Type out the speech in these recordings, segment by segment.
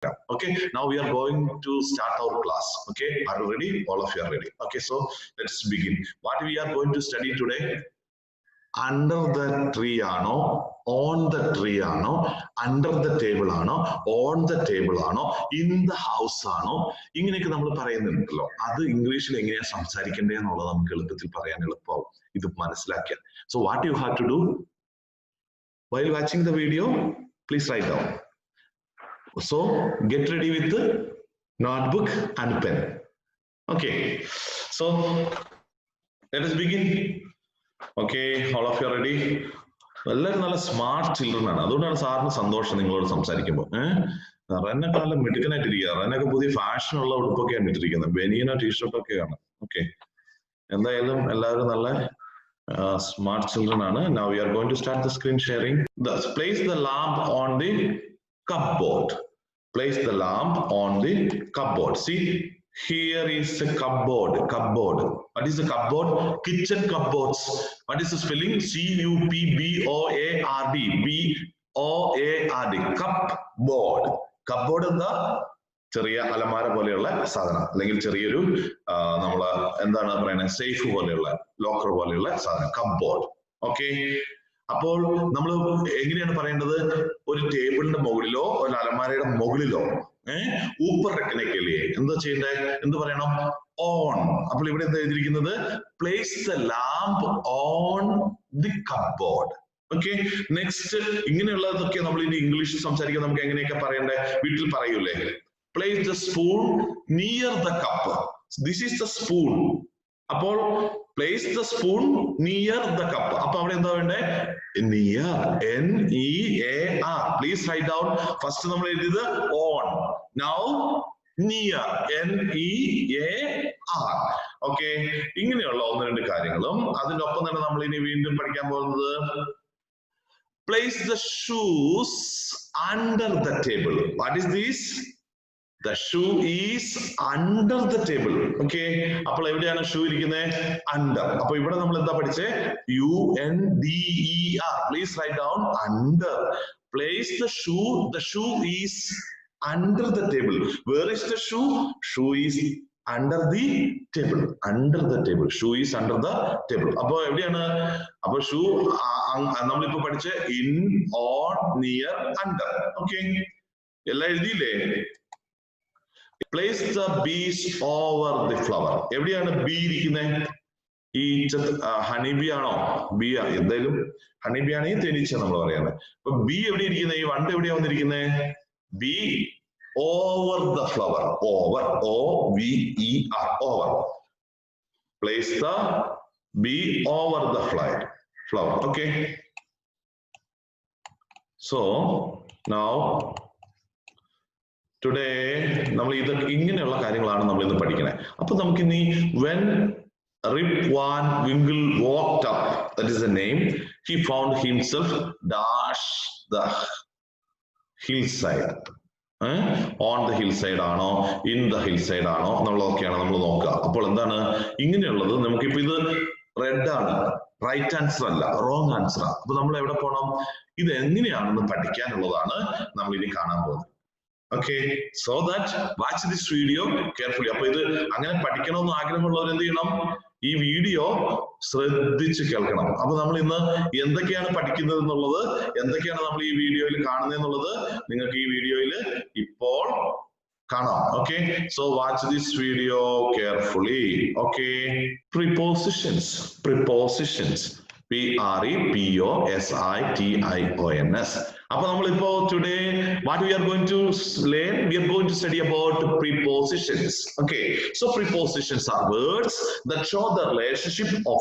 Okay, now we are going to start our class. Okay, are you ready? All of you are ready. Okay, so let's begin. What we are going to study today? Under the tree ആണോ, on the tree ആണോ, under the table ആണോ, on the table ആണോ, in the house ആണോ, ഇങ്ങനെയൊക്കെ നമ്മൾ പറയുന്നുണ്ടല്ലോ. അത് ഇംഗ്ലീഷിൽ എങ്ങനെയാ സംസാരിക്കേണ്ടത് എന്നുള്ളത് നമുക്ക് എളുപ്പത്തിൽ പറയാൻ എളുപ്പമാവും ഇത് മനസ്സിലാക്കിയാൽ. So what you have to do while watching the video, please write down. So get ready with the notebook and pen. Okay, so let us begin. Okay, all of you are ready. എല്ലാവരും നല്ല smart children ആണ്, അതുകൊണ്ടാണ് സാറിന് സന്തോഷം നിങ്ങളോട് സംസാരിക്കുമ്പോൾ. റെന്നെക്കാലം മിടുക്കനായിട്ടിരിക്കുക. റെന്നൊക്കെ പുതിയ ഫാഷനുള്ള ഉടുപ്പൊക്കെയാണ് ഇട്ടിരിക്കുന്നത്, ബനിയനോ ടീഷർട്ടൊക്കെയാണ്. ഓക്കെ, എന്തായാലും എല്ലാവരും നല്ല സ്മാർട്ട് ചിൽഡ്രൻ ആണ്. Now we are going to start the screen sharing. Thus, place the lamp on the cupboard. Place the lamp on the cupboard. See, here is a cupboard. Cupboard. What is a cupboard? Kitchen cupboards. What is the spelling? C-U-P-B-O-A-R-D. B-O-A-R-D. Cupboard. Cupboard എന്താ? ചെറിയ അലമാര പോലെയുള്ള സാധനം, അല്ലെങ്കിൽ ചെറിയൊരു നമ്മള് എന്താണ് പറയുന്നത്, സേഫ് പോലെയുള്ള, ലോക്കർ പോലെയുള്ള സാധനം, കപ്ബോർഡ്. ഓക്കെ, അപ്പോൾ നമ്മൾ എങ്ങനെയാണ് പറയേണ്ടത്? ഒരു ടേബിളിന്റെ മുകളിലോ ഒരു അലമാരയുടെ മുകളിലോ ഊപ്പർ റെക്കനേക്കല്ലേ എന്താ ചെയ്യണ്ടേ? എന്ത് പറയണം? ഓൺ. അപ്പോൾ ഇവിടെ എന്താ എഴുതിയിരിക്കുന്നത്? Place the lamp on the cupboard. Okay, next ഇങ്ങനെയുള്ളതൊക്കെ നമ്മൾ ഇനി ഇംഗ്ലീഷിൽ സംസാരിക്കാൻ നമുക്ക് എങ്ങനെയൊക്കെ പറയണ്ടേ? വീട്ടിൽ പറയൂലേ? Place the spoon near the cup. This is the spoon. അപ്പോൾ place the spoon near the cup. അപ്പൊ അവിടെ എന്താ വേണ്ടേ? Near. N-E-A-R. Please write down. First നമ്മൾ എഴുതിയത് on. Now near. N-E-A-R. Okay. ഇങ്ങനെയുള്ള ഒന്ന് രണ്ട് കാര്യങ്ങളും അതിന്റെ ഒപ്പം തന്നെ നമ്മൾ ഇനി വീണ്ടും പഠിക്കാൻ പോകുന്നത് place the shoes under the table. What is this? The shoe is under the table. Okay, അപ്പോൾ എവിടെയാണ് ഷൂ ഇരിക്കുന്നത്? Under. അപ്പോൾ ഇവിടെ നമ്മൾ എന്താ പഠിച്ചേ? U-N-D-E-R. Please write down under. Place the shoe. The shoe is under the table. Where is the shoe? Shoe is under the table. Under the table. Shoe is under the table. അപ്പോൾ എവിടെയാണ്? അപ്പോൾ shoe നമ്മളിപ്പോ പഠിച്ച in, on, near, under. Okay, എല്ലാം എഴുതിയില്ലേ? Place the bees over the flower. എവിടെയാണ് B ഇരിക്കുന്നത്? ഈ honey bee ആണോ? ബി എന്തായാലും ഹണി ബി ആണെങ്കിൽ തേനീച്ച നമ്മൾ പറയുന്നത്. അപ്പൊ ബി എവിടെ ഇരിക്കുന്നത്? ഈ വണ്ട് എവിടെയാ വന്നിരിക്കുന്നത്? Be over the flower. Over, O-V-E-R. Over. Place the bee over the flower. Okay. So now today നമ്മൾ ഇത് ഇങ്ങനെയുള്ള കാര്യങ്ങളാണ് നമ്മൾ ഇന്ന് പഠിക്കുന്നത്. അപ്പൊ നമുക്കിനി when Rip Van Winkle walked up, that is the name, he found himself dash the hillside. On the hillside ആണോ, in the hillside ആണോ എന്നുള്ളതൊക്കെയാണ് നമ്മൾ നോക്കുക. അപ്പോൾ എന്താണ് ഇങ്ങനെയുള്ളത്? നമുക്കിപ്പോ ഇത് റെഡ് ആണ്, റൈറ്റ് ആൻസർ അല്ല, റോങ് ആൻസർ ആണ്. അപ്പൊ നമ്മൾ എവിടെ പോകണം? ഇത് എങ്ങനെയാണെന്ന് പഠിക്കാനുള്ളതാണ് നമ്മൾ ഇനി കാണാൻ പോകുന്നത്. Okay, so that watch this video carefully. അപ്പൊ ഇത് അങ്ങനെ പഠിക്കണമെന്ന് ആഗ്രഹമുള്ളവർ എന്ത് ചെയ്യണം? ഈ വീഡിയോ ശ്രദ്ധിച്ച് കേൾക്കണം. അപ്പൊ നമ്മൾ ഇന്ന് എന്തൊക്കെയാണ് പഠിക്കുന്നത് എന്നുള്ളത്, എന്തൊക്കെയാണ് നമ്മൾ ഈ വീഡിയോയിൽ കാണുന്നത് എന്നുള്ളത് നിങ്ങൾക്ക് ഈ വീഡിയോയിൽ ഇപ്പോൾ കാണാം. Okay, so watch this video carefully. Okay, prepositions. P-R-E-P-O-S-I-T-I-O-N-S. അപ്പൊ നമ്മളിപ്പോ today what we are going to learn, we are going to study about prepositions. Okay, so prepositions are words that show the relationship of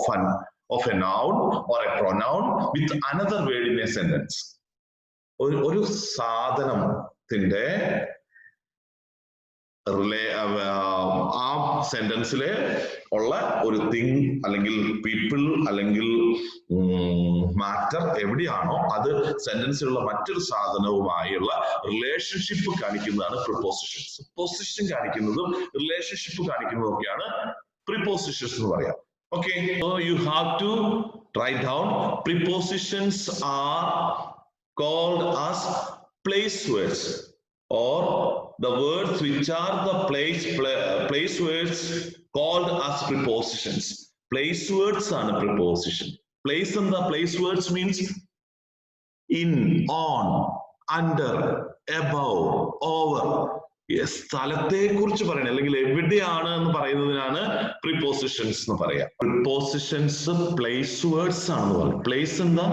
a noun or a pronoun with another word in a sentence. ഒരു സാധനത്തിന്റെ ആ സെന്റൻസിലെ ഉള്ള ഒരു thing അല്ലെങ്കിൽ people അല്ലെങ്കിൽ matter എവിടെയാണോ അത് സെന്റൻസിലുള്ള മറ്റൊരു സാധനവുമായുള്ള റിലേഷൻഷിപ്പ് കാണിക്കുന്നതാണ് പ്രിപ്പോസിഷൻസ്. പൊസിഷൻ കാണിക്കുന്നതും റിലേഷൻഷിപ്പ് കാണിക്കുന്നതും ഒക്കെയാണ് പ്രിപ്പോസിഷൻസ് എന്ന് പറയാം. Okay, so you have to write down. Prepositions are called as place words or the words which are the place words called as prepositions. Place words are preposition. Place and the place words means in, on, under, above, over. Yes, സ്ഥലത്തെ കുറിച്ച് പറയണം അല്ലെങ്കിൽ എവിടെയാണ് എന്ന് പറയുന്നതിനാണ് prepositions എന്ന് പറയാ. Prepositions place words ആണെന്ന് പറയും. Place എന്താ?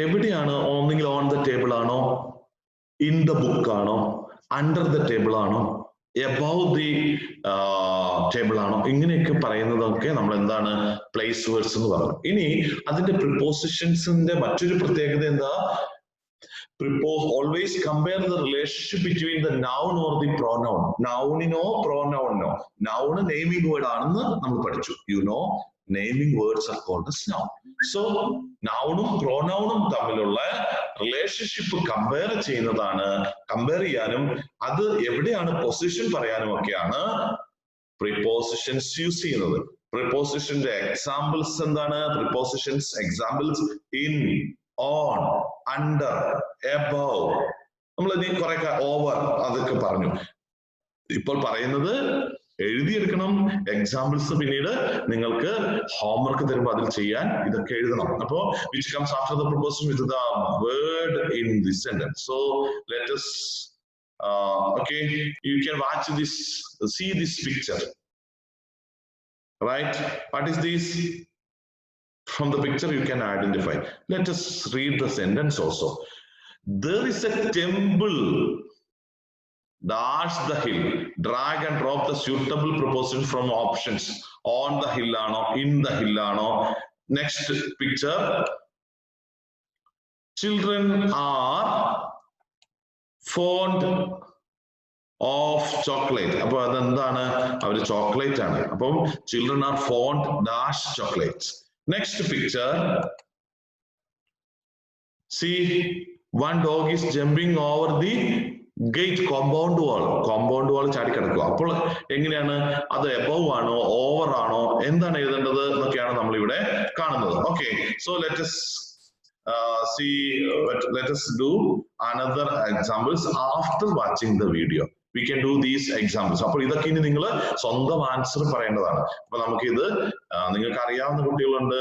എവിടെയാണ്? ഒന്നെങ്കിൽ on the table ആണോ, in the book ആണോ, under the table ആണോ, above the table ആണോ, ഇങ്ങനെയൊക്കെ പറയുന്നതൊക്കെ നമ്മൾ എന്താണ് place words എന്ന് പറയുന്നത്. ഇനി അതിന്റെ prepositionsന്റെ മറ്റൊരു പ്രത്യേകത എന്താ? Always compare the relationship between the noun or the pronoun. Nounino, pronounino. Noun naming word ആണെന്ന് നമ്മൾ പഠിച്ചു. You know, naming words are called as noun. So, nounum, pronounum തമ്മിലുള്ള relationship compare ചെയ്യുന്നതാണ്. Compare ചെയ്യാനും അത് എവിടെയാണ് പൊസിഷൻ പറയാനും ഒക്കെയാണ് prepositions യൂസ് ചെയ്യുന്നത്. Prepositionന്റെ examples എന്താണ്? Prepositions examples in, on, under, above. നമ്മൾ ഇനി കുറെ over അതൊക്കെ പറഞ്ഞു. ഇപ്പോൾ പറയുന്നത് എഴുതിയെടുക്കണം. എക്സാമ്പിൾസ് പിന്നീട് നിങ്ങൾക്ക് ഹോംവർക്ക് തരുമ്പോൾ അതിൽ ചെയ്യാൻ ഇതൊക്കെ എഴുതണം. അപ്പോ which comes after the preposition with the word in the sentence. So let us okay, you can watch this, see this picture, right? What is this? From the picture you can identify. Let us read the sentence also. There is a temple. Dash the hill. Drag and drop the suitable preposition from options. On the hill ano, in the hill ano. Next picture. Children are fond of chocolate. Appo adendana avaru chocolate aanu. Appo children are fond dash chocolates. Next picture. See, one dog is jumping over the gate, compound wall ചാടി കിടക്കുക. അപ്പോൾ എങ്ങനെയാണ് അത് above ആണോ over ആണോ എന്താണ് എഴുതേണ്ടത് എന്നൊക്കെയാണ് നമ്മൾ ഇവിടെ കാണുന്നത്. Okay, so let us see, let us do another examples after watching the video. We can do these examples. അപ്പോൾ ഇതൊക്കെ ഇനി നിങ്ങൾ സ്വന്തം ആൻസർ പറയേണ്ടതാണ്. അപ്പൊ നമുക്ക് ഇത് നിങ്ങൾക്ക് അറിയാവുന്ന കുട്ടികളുണ്ട്,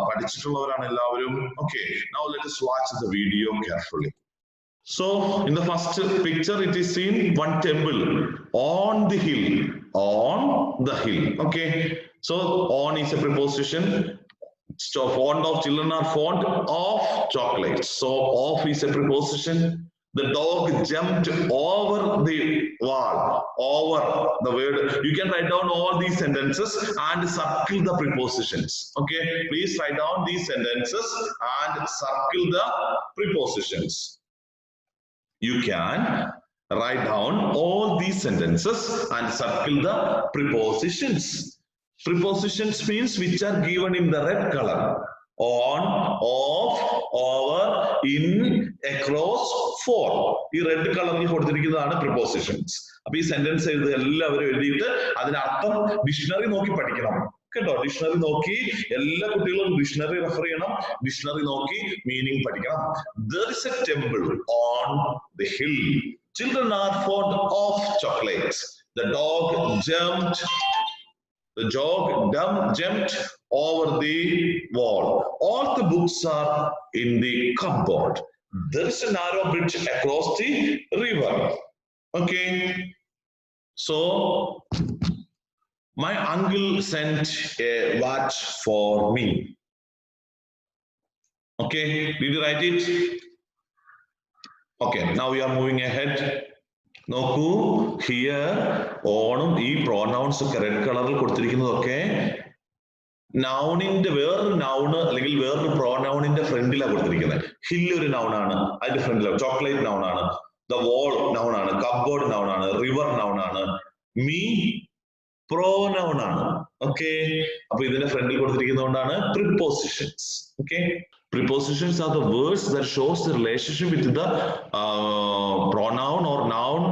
പഠിച്ചിട്ടുള്ളവരാണ് എല്ലാവരും. Okay, now let us watch the video carefully. So in the first picture it is seen one temple on the hill. On the hill. Okay, so on is a preposition. So fond of, children are fond of chocolates. So of is a preposition. The dog jumped over the wall. Over the word. You can write down all these sentences and circle the prepositions. Okay, please write down these sentences and circle the prepositions. You can write down all these sentences and circle the prepositions. Prepositions means which are given in the red color. On, off, over, in, across, for. ഈ red കളറിൽ കൊടുത്തിരിക്കുന്നതാണ് prepositions. അപ്പൊ ഈ sentence എല്ലാവരും എഴുതിയിട്ട് അതിനർത്ഥം dictionary നോക്കി പഠിക്കണം കേട്ടോ. ഡിക്ഷണറി നോക്കി എല്ലാ കുട്ടികളും ഡിക്ഷണറി റെഫർ ചെയ്യണം. ഡിക്ഷണറി നോക്കി മീനിങ് പഠിക്കണം. There is a temple on the hill. Children are fond of chocolates. The dog jumped over the wall. All the books are in the cupboard. There is a narrow bridge across the river. Okay, so my uncle sent a watch for me. Okay, did you write it? Okay, now we are moving ahead. നോക്കൂ, here ഓണും ഈ pronouns ഒക്കെ red കളറിൽ കൊടുത്തിരിക്കുന്നതൊക്കെ നൗണിന്റെ വേറൊരു noun അല്ലെങ്കിൽ വേറൊരു പ്രോനൗണിന്റെ ഫ്രണ്ടിലാണ് കൊടുത്തിരിക്കുന്നത്. Hill ഒരു നൗണാണ്, അതിന്റെ ഫ്രണ്ടിലാണ്. ചോക്ലേറ്റ് നൗണാണ്, ദ വോൾ നൗണാണ്, കപ്ബോർഡ് നൗണാണ്, റിവർ നൗണാണ്, മീ പ്രോനൗണാണ്. ഓക്കെ, അപ്പൊ ഇതിന്റെ ഫ്രണ്ടിൽ കൊടുത്തിരിക്കുന്നതുകൊണ്ടാണ് prepositions. Okay, prepositions are the words that shows the relationship with the pronoun or noun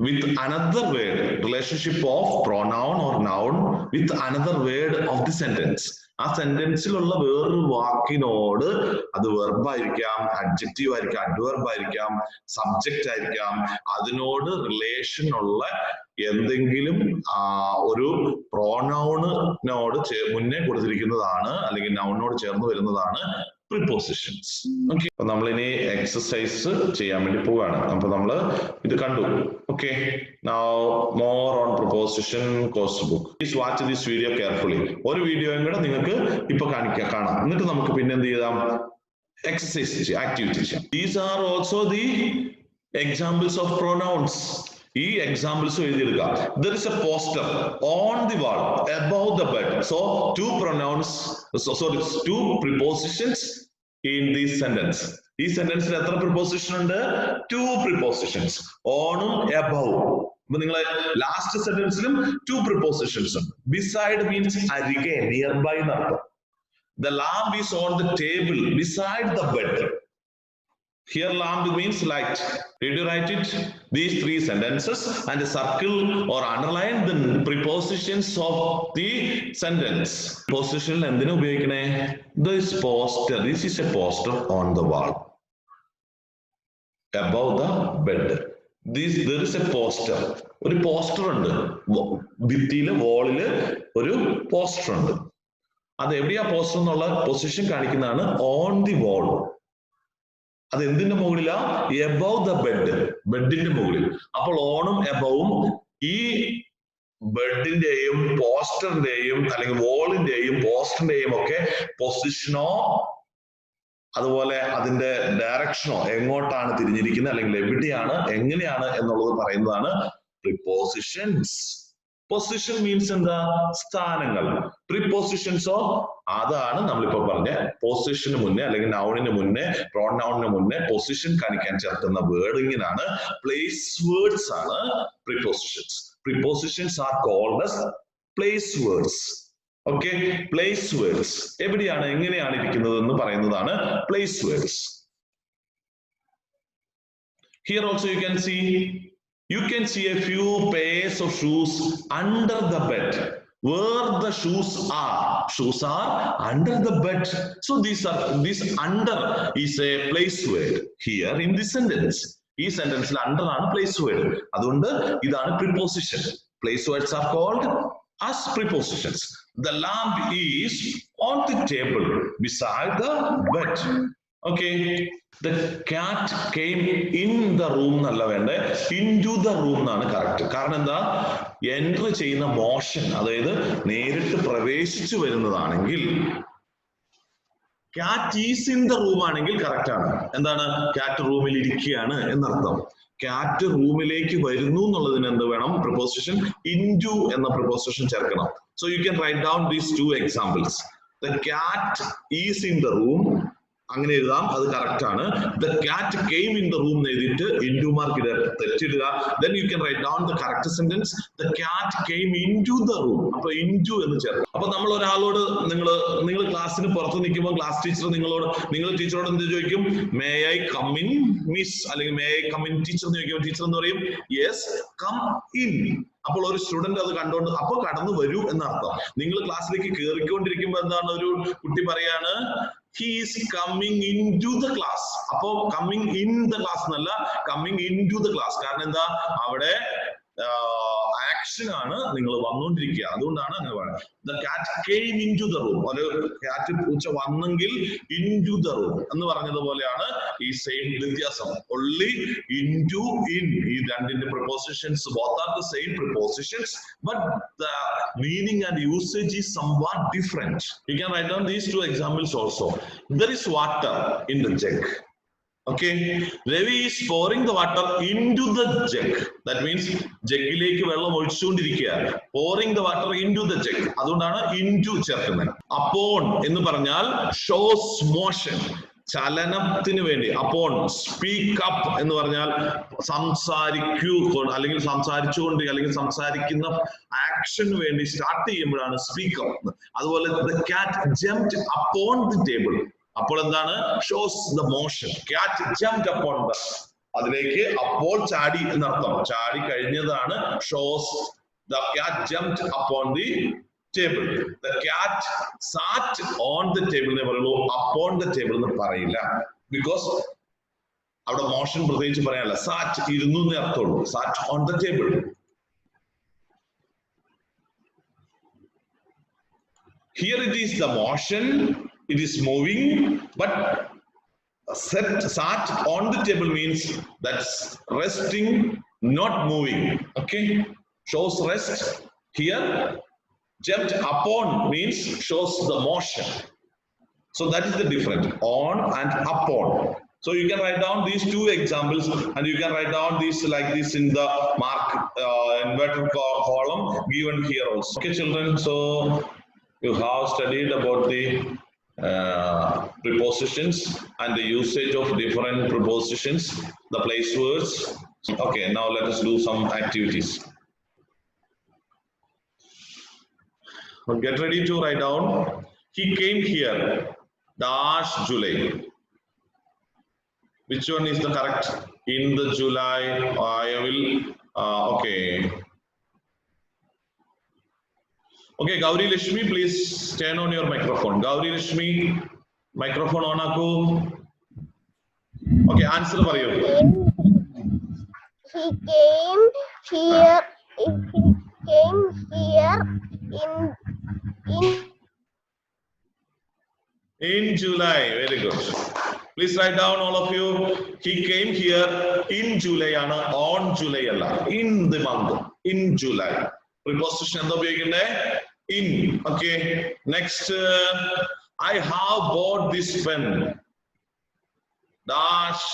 with another word, relationship of pronoun or noun with another word of the sentence. ആ സെന്റൻസിലുള്ള വേറൊരു വാക്കിനോട് അത് verb ആയിരിക്കാം, adjective ആയിരിക്കാം, adverb ആയിരിക്കാം, subject ആയിരിക്കാം, അതിനോട് relation ഉള്ള എന്തെങ്കിലും ഒരു പ്രോനൗണിനോട് മുന്നേ കൊടുത്തിരിക്കുന്നതാണ് അല്ലെങ്കിൽ നൗണിനോട് ചേർന്ന് വരുന്നതാണ് prepositions. Okay. അപ്പൊ നമ്മളിനി എക്സസൈസ് ചെയ്യാൻ വേണ്ടി പോവാണ്. അപ്പൊ നമ്മൾ ഇത് കണ്ടു. Okay. Now more on preposition course book. Please watch this video carefully. ഒരു വീഡിയോയും കൂടെ നിങ്ങൾക്ക് ഇപ്പൊ കാണാം. എന്നിട്ട് നമുക്ക് പിന്നെ എന്ത് ചെയ്യാം? എക്സസൈസ് ചെയ്യാം, ആക്ടിവിറ്റി ചെയ്യാം. These are also the examples of pronouns. ഈ examples എഴുതിയെടുക്കുക. There is a poster on the wall above the bed. So two pronouns, two prepositions in this sentence. ഈ സെന്റൻസിൽ എത്ര പ്രിപ്പോസിഷൻ ഉണ്ട്? Two prepositions. ഓണും above. അപ്പൊ നിങ്ങളെ last സെന്റൻസിലും two prepositions ഉണ്ട്. Beside means അരികെ, nearby എന്നർത്ഥം. The lamp is on the table beside the bed. Here lamp means light. Did you write it? These three sentences and circle or underline the prepositions of the sentence. Preposition എന്തിനു ഉപയോഗിക്കണേ? This poster. This is a poster on the wall. Above the bed. There is a poster. ഒരു poster ഉണ്ട്. ഭിത്തിയില് വോളില് ഒരു poster ഉണ്ട്. അത് എവിടെയാ poster എന്നുള്ള position കാണിക്കുന്നതാണ് on the wall. അത് എന്തിന്റെ മുകളിലാ? എബവ് ദ ബെഡ്, ബെഡിന്റെ മുകളിൽ. അപ്പോൾ ഓണും എബവും ഈ ബെഡിന്റെയും പോസ്റ്ററിന്റെയും അല്ലെങ്കിൽ വോളിന്റെയും പോസ്റ്ററിന്റെയും ഒക്കെ പൊസിഷനോ അതുപോലെ അതിന്റെ ഡയറക്ഷനോ എങ്ങോട്ടാണ് തിരിഞ്ഞിരിക്കുന്നത് അല്ലെങ്കിൽ എവിടെയാണ് എങ്ങനെയാണ് എന്നുള്ളത് പറയുന്നതാണ് പ്രിപ്പോസിഷൻസ്. പൊസിഷൻ മീൻസ് എന്താ? സ്ഥാനങ്ങൾ. പ്രിപ്പോസിഷൻസോ അതാണ് നമ്മളിപ്പോ പറഞ്ഞ പൊസിഷന് മുന്നേ അല്ലെങ്കിൽ നൗണിന് മുന്നേ പ്രോനൗണിന് മുന്നേ പൊസിഷൻ കാണിക്കാൻ ചേർക്കുന്ന വേർഡിങ്ങിനാണ് പ്ലേസ് വേർഡ്സ് ആണ് prepositions. Prepositions are called as place words. Okay, place words എവിടെയാണ് എങ്ങനെയാണ് ഇരിക്കുന്നത് എന്ന് പറയുന്നതാണ് place words. Here also you can see a few pairs of shoes under the bed. Where the shoes are under the bed. So this under is a place word here in this sentence. ഈ സെന്റൻസിൽ under ആണ് place word. അതുകൊണ്ട് ഇതാണ് preposition. Place words are called as prepositions. The lamp is on the table beside the bed. Okay. The cat came in the room എന്നല്ല വേണ്ടേ, into the room എന്നാണ് correct. കാരണം എന്താ? Entry ചെയ്യുന്ന motion, അതായത് നേരിട്ട് പ്രവേശിച്ചു വരുന്നതാണെങ്കിൽ cat is in the room ആണെങ്കിൽ കറക്റ്റ് ആണ്. എന്താണ്? കാറ്റ് റൂമിൽ ഇരിക്കുകയാണ് എന്നർത്ഥം. കാറ്റ് റൂമിലേക്ക് വരുന്നു എന്നുള്ളതിന് എന്ത് വേണം? പ്രിപ്പോസിഷൻ into എന്ന പ്രിപ്പോസിഷൻ ചേർക്കണം. So you can write down these two examples. The cat is in the room, അങ്ങനെ എഴുതാം, അത് കറക്റ്റ് ആണ്. The cat came in the room എഴുതിയിട്ട് into മാർക്ക് തെറ്റിടുക. Then you can write down the correct sentence. The cat came into the room. അപ്പൊ into എന്ന് ചേർക്കാം. അപ്പൊ നമ്മൾ ഒരാളോട് നിങ്ങൾ ക്ലാസ്സിന് പുറത്ത് നിൽക്കുമ്പോൾ ക്ലാസ് ടീച്ചർ നിങ്ങൾ ടീച്ചറോട് എന്ത് ചോദിക്കും? May I come in miss അല്ലെങ്കിൽ may I come in teacher എന്ന് ചോദിക്കുമ്പോൾ ടീച്ചർ എന്ന് പറയും യെസ് കം ഇൻ. അപ്പോൾ ഒരു സ്റ്റുഡന്റ് അത് കണ്ടോണ്ട് അപ്പൊ കടന്നു വരൂ എന്നർത്ഥം. നിങ്ങൾ ക്ലാസ്സിലേക്ക് കയറിക്കൊണ്ടിരിക്കുമ്പോ എന്താണ് ഒരു കുട്ടി പറയാണ് he is coming into the class. അപ്പോ coming in the class എന്നല്ല, coming into the class. കാരണം എന്താ? അവിടെ ആക്ഷൻ ആണ്, നിങ്ങൾ വന്നുകൊണ്ടിരിക്കുക, അതുകൊണ്ടാണ് അങ്ങനെ പറയുന്നത്. The cat came into the room. ഒരു കാറ്റ് പൂച്ച വന്നെങ്കിൽ into the room എന്ന് പറഞ്ഞതുപോലെയാണ് ഈ സെയിം വ്യത്യാസം. only into in ഈ രണ്ടിന്റെ prepositions both are the same prepositions but the meaning and usage is somewhat different. You can write down these two examples also. There is water in the jug. Okay, Ravi is pouring the water into the jug. That means ജഗ്ഗിലേക്ക് വെള്ളം ഒഴിച്ചുകൊണ്ടിരിക്കുകയാണ്. pouring the water into the jug. അതുകൊണ്ടാണ് into ചേർക്കുന്നത്. upon എന്ന് പറഞ്ഞാൽ shows motion, ചലനത്തിന് വേണ്ടി. upon speak up എന്ന് പറഞ്ഞാൽ സംസാരിക്കൂ അല്ലെങ്കിൽ സംസാരിച്ചുകൊണ്ട് അല്ലെങ്കിൽ സംസാരിക്കുന്ന ആക്ഷന് വേണ്ടി സ്റ്റാർട്ട് ചെയ്യുമ്പോഴാണ് speak up. അതുപോലെ the cat jumped upon the table. അപ്പോൾ എന്താണ്? Shows the motion. കാറ്റ് ജംപ്ഡ് upon the അതിലേക്ക് അപ്പോൾ ചാടി എന്നർത്ഥം. ചാടി കഴിഞ്ഞതാണ് shows. The cat jumped upon the table. The cat sat on the table എന്നേ പറയുള്ളൂ, upon the table എന്ന് പറയില്ല. Because അവിടെ മോഷൻ പ്രത്യേകിച്ച് പറയാനല്ല. സാറ്റ് ഇരുന്നു എന്നേ അർത്ഥമുള്ളൂ. Sat on the table. Here it is the motion, it is moving, but sat on the table means that's resting, not moving. Okay, shows rest. Here, jumped upon means shows the motion. So that is the difference, on and upon. So you can write down these two examples, and you can write down these like this in the mark inverted column given here also. Okay, children. So you have studied about the prepositions and the usage of different prepositions, the place words. Okay, now let us do some activities. Get ready to write down. He came here. Dash July. Which one is the correct? In the July. I will. Okay. Okay, Gauri Lashmi, please turn on your microphone. Gauri Lashmi, microphone on aku. Okay, answer for you. He came here. He came here in July. Very good. Please write down, all of you. He came here in July. On July alla. In the month. In July. Preposition എന്താ ഉപയോഗിക്കണ്ടേ? In. Okay. Next, I have bought this pen. Dash